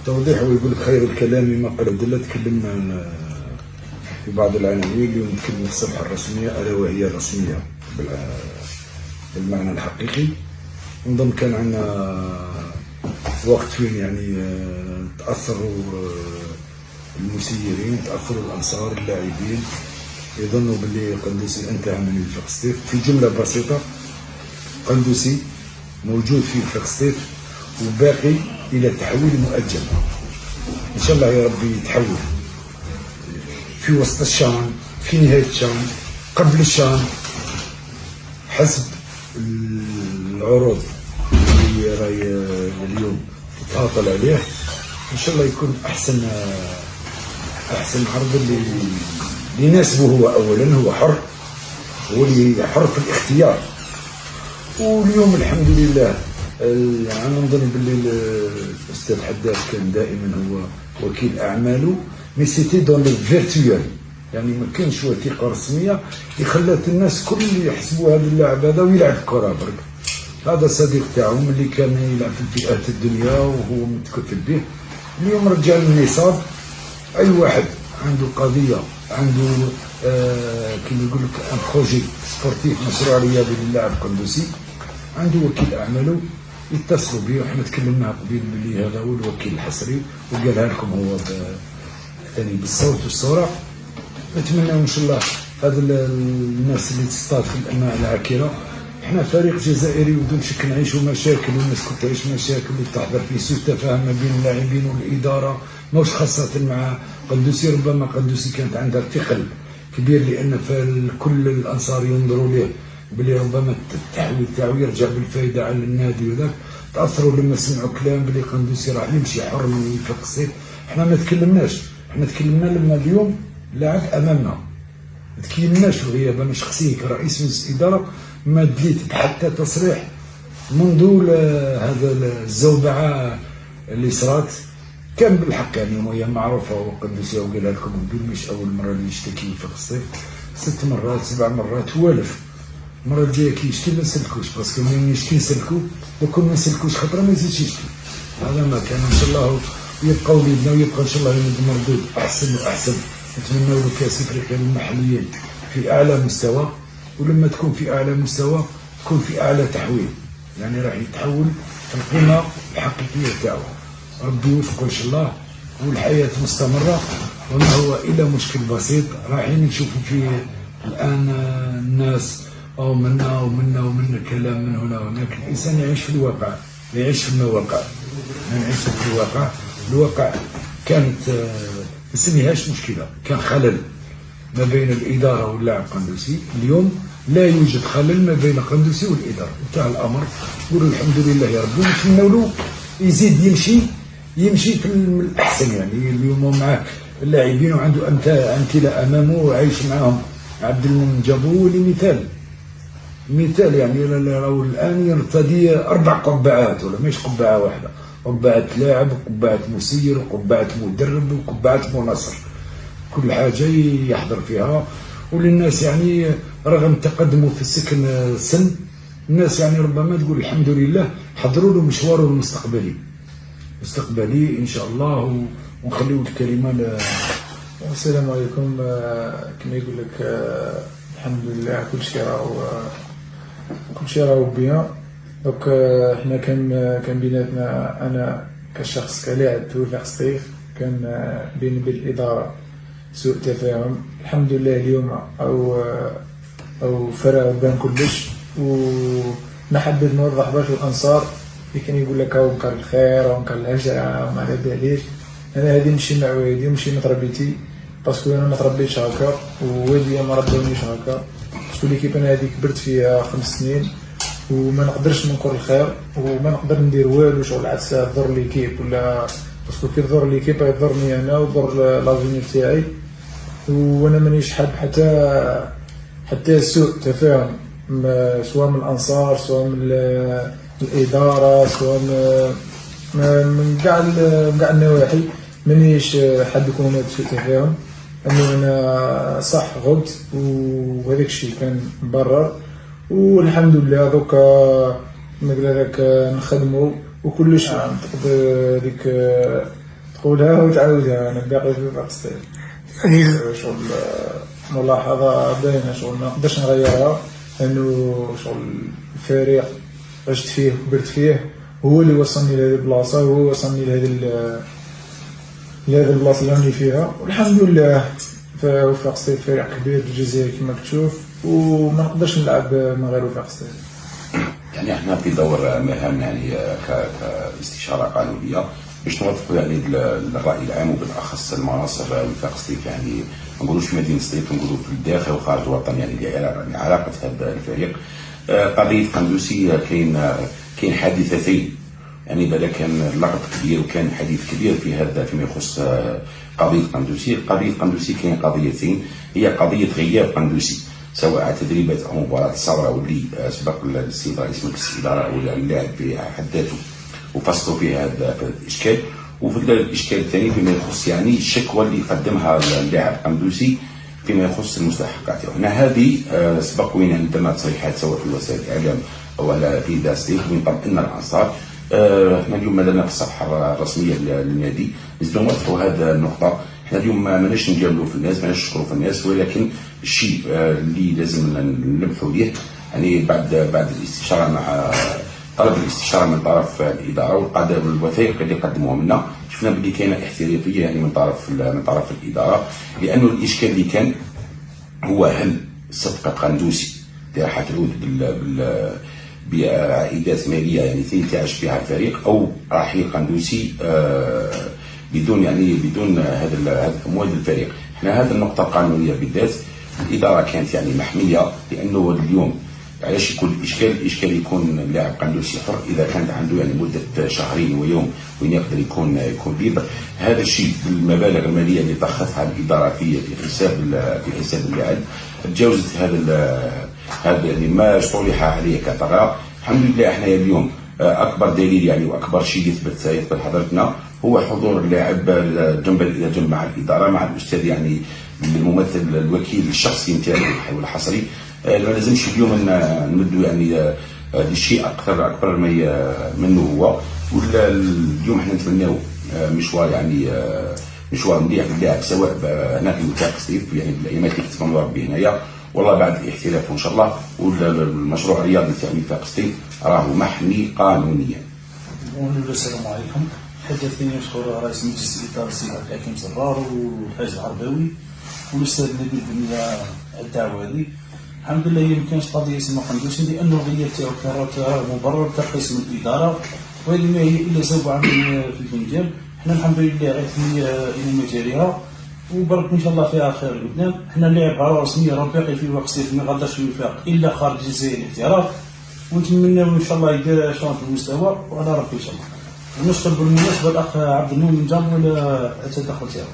توضيح ويقول لك خير الكلام ما قل ودل. تكلمنا في بعض العناوين اليوم، نتكلم في الصفحة الرسمية ألا وهي الرسمية بالمعنى الحقيقي. نظن كان عندنا وقت فين يعني تأثروا المسيرين، تأثروا الأنصار اللاعبين، يظنوا باللي قندوسي انتهى من وفاق سطيف. في جملة بسيطة، قندوسي موجود في وفاق سطيف وباقي إلى تحويل مؤجل. إن شاء الله يا ربي يتحول في وسط الشان، في نهاية الشان، قبل الشان، حسب العروض اللي راهي اليوم تتهاطل عليه. إن شاء الله يكون أحسن عرض اللي يناسبه هو. أولا هو حر، هو اللي حر في الاختيار. واليوم الحمد لله أنا نظن باللي الأستاذ حداد كان دائما هو وكيل أعماله، مي سيتي دون لو فيرتوال، يعني ما كانش وثيقة رسمية اللي خلات الناس كل يحسبوا هذا اللاعب هذا ويلعب كرة برك. هذا صديق تاعهم اللي كان يلعب في الفئات الدنيا وهو متكفل به. اليوم رجع النصاب. أي واحد عنده قضية، عنده كيما يقول لك ان بروجي سبورتيف، مشروع رياضي للاعب قندوسي، عنده وكيل أعماله يتصلوا به. وحنا تكلمنا قبيل بلي هذا هو الوكيل الحصري وقالها لكم هو ثاني بالصوت والصورة. نتمنى ان شاء الله هذا الناس اللي تصطاد في الأماء العاكرة. احنا فريق جزائري وبدون شك نعيشوا مشاكل، والناس كنت تعيش مشاكل وتحضر في سوء تفاهم ما بين اللاعبين والإدارة، ماهوش خاصة مع قندوسي. ربما قندوسي كانت عندها ثقل كبير لأن كل الأنصار ينظروا ليه بلي ربما التحويل تاعو يرجع بالفائدة على النادي. وذاك تأثروا لما سمعوا كلام بلي قندوسي راح يمشي حر من وفاق سطيف. احنا ما تكلمناش، احنا تكلمنا لما اليوم لاعب أمامنا، ما تكلمناش في الغياب. أنا شخصيا كرئيس مجلس إدارة ما دليت بحتى تصريح منذ هذا الزوبعة اللي صرات. كان بالحق يعني وهي معروفة، وقندوسي وقالها لكم بدون مش أول مرة اللي يشتكي وفاق سطيف، 6 مرات 7 مرات والف. المرة الجاية كي يشكي ما نسلكوش، باسكو من يشكي نسلكو، وكون ما نسلكوش خطرة ما يزيدش يشكي. هذا ما كان. إن شاء الله يبقى وليدنا ويبقى إن شاء الله يمد مردود أحسن وأحسن. نتمنى له كأس أفريقيا المحليين في أعلى مستوى، ولما تكون في أعلى مستوى تكون في أعلى تحويل، يعني راح يتحول في القيمة الحقيقية تاعو. ربي يوفقه إن شاء الله، والحياة مستمرة. وما هو إلا مشكل بسيط رايحين نشوفوا فيه الآن الناس أو منا ومنا ومنا كلام من هنا وهناك. الإنسان يعيش في الواقع، لا يعيش في المواقع. نعيش في الواقع. الواقع كانت نسميهاش مشكلة، كان خلل ما بين الإدارة واللاعب قندوسي. اليوم لا يوجد خلل ما بين قندوسي والإدارة، انتهى الأمر. نقولوا الحمد لله يا ربي، ونتمنوا له يزيد يمشي في الأحسن. يعني اليوم معاه اللاعبين وعنده أمثلة أمامه وعايش معاهم. عبد المؤمن جابوه مثال يعني راهو الآن يرتدي 4 قبعات، ولا مش قبعة واحدة، قبعة لاعب وقبعة مسير وقبعة مدرب وقبعة مناصر، كل حاجة يحضر فيها. وللناس يعني رغم تقدمه في السن، الناس يعني ربما تقول الحمد لله حضروا له مشواره المستقبلي إن شاء الله. ونخليو الكلمة السلام عليكم. كما يقول لك الحمد لله كل شيء راهو بيان. دونك احنا كان بيناتنا، انا كشخص كلاعب في وفاق سطيف كان بيني وبين الاداره سوء تفاهم. الحمد لله اليوم او فرق بين كلش. ونحب نوضح باش الانصار اللي كان يقول لك هاو نقر الخير او نقر الهجره وما على باليش. انا هذه ماشي مع والدي وماشي من تربيتي، باسكو انا ما تربيتش هكا ووالدي ما ربونيش هكا. باسكو ليكيب انا هذه كبرت فيها 5 سنين وما نقدرش ننكر الخير وما نقدر ندير والو شغل عكس ضر ليكيب، ولا باسكو كي تضر ليكيب يضرني انا وضر لافينير تاعي. وانا مانيش حاب حتى سوء تفاهم سواء من الانصار سواء من الاداره سواء من كاع النواحي. مانيش حاب يكون هناك سوء تفاهم، انه انا صح غلط وهذاك الشيء كان مبرر. والحمد لله دوكا نقدر نخدمو وكلش نعتقد ديك تقولها وتعاودها، انا باقي في وفاق سطيف. يعني شغل ملاحظه باينه، شغل ما نقدرش نغيرها، لانه شغل الفريق عشت فيه كبرت فيه، هو اللي وصلني لهذه البلاصه، وهو وصلني لهذه البلاصه اللي راني فيها، والحمد لله. فوفاق سطيف فريق كبير في الجزائر كما كتشوف، وما نقدرش نلعب من غير وفاق سطيف. يعني احنا في دور مهام يعني كاستشاره قانونيه باش نوظفوا يعني الراي العام، وبالاخص المناصب وفاق سطيف، يعني ما نقولوش في مدينه سطيف، نقولوا في الداخل وخارج الوطن، يعني لعلاقه هذا الفريق. قضيه قندوسي كاين حادثتين، يعني بدا كان لغط كبير وكان حديث كبير في هذا فيما يخص قضيه قندوسي. قضيه قندوسي كاين قضيتين، هي قضيه غياب قندوسي سواء تدريبات او مباراه الثوره واللي سبق السيد رئيس مجلس الاداره ولا اللاعب في حد ذاته وفصلوا في هذا الاشكال. وفي الاشكال الثاني فيما يخص يعني الشكوى اللي قدمها اللاعب قندوسي فيما يخص المستحقات. هنا هذه سبق وين عندنا تصريحات سواء في وسائل الاعلام او في داستيك وين طمئنا الانصار. احنا اليوم لنا في الصفحه الرسميه للنادي نزيدوا نوضحوا هذا النقطه. احنا اليوم ماناش نجاملوا في الناس، ماناش نشكروا في الناس، ولكن الشيء اللي لازم نلمحوا ليه يعني بعد الاستشاره مع طلب الاستشاره من طرف الاداره والقضاء والوثائق اللي قدموها لنا، شفنا باللي كاينه احترافيه يعني من طرف الاداره، لانه الاشكال اللي كان هو هل صفقه قندوسي اللي راح تعود بعائدات ماليه يعني سينتعش بها الفريق، او رحيل قندوسي بدون هذا الاموال للفريق. احنا هذه النقطه القانونيه بالذات الاداره كانت يعني محميه، لانه اليوم علاش يكون الاشكال يكون اللاعب قندوسي حر اذا كانت عنده يعني مده شهرين ويوم وين يقدر يكون ليبر. هذا الشيء المبالغ الماليه اللي ضختها الاداره في حساب اللاعب تجاوزت هذا يعني ما طرح عليه كثغره. الحمد لله احنا اليوم اكبر دليل يعني واكبر شيء يثبت حضرتنا هو حضور اللاعب جنبا الى جنب مع الاداره مع الاستاذ يعني الممثل الوكيل الشخصي نتاعو والحصري. ما لازمش اليوم نمدوا يعني لشيء اكبر منه هو. واليوم احنا نتمناو مشوار يعني مشوار مليح للاعب سواء هنا في وفاق سطيف يعني بالايامات اللي كتبوا ربي هنايا، والله بعد الاحتراف ان شاء الله. والمشروع الرياضي تاع وفاق سطيف راه محمي قانونيا. السلام عليكم. حدثني نشكر رئيس مجلس الاداره السيد عبد الحكيم زرار والحاج العرباوي والاستاذ نبيل بن الدعوه هذه. الحمد لله هي ما كانش قضيه اسمها قندوسي، لانه الغياب تاعو كان مبرر ترخيص من الاداره، وهذه ما هي الا سوبعه في الفنجان. حنا الحمد لله عرفنا الى مجاريها وبرك ان شاء الله فيها خير قدام. حنا نلعب رسميه راه باقي في وفاق سطيف، ما غادرش الوفاق الا خارج الجزائر الاحتراف، ونتمناو ان شاء الله يدير شغل في المستوى وعلى ربي ان شاء الله. ونشكر بالمناسبه الاخ عبد المؤمن جاب التدخل تاعو.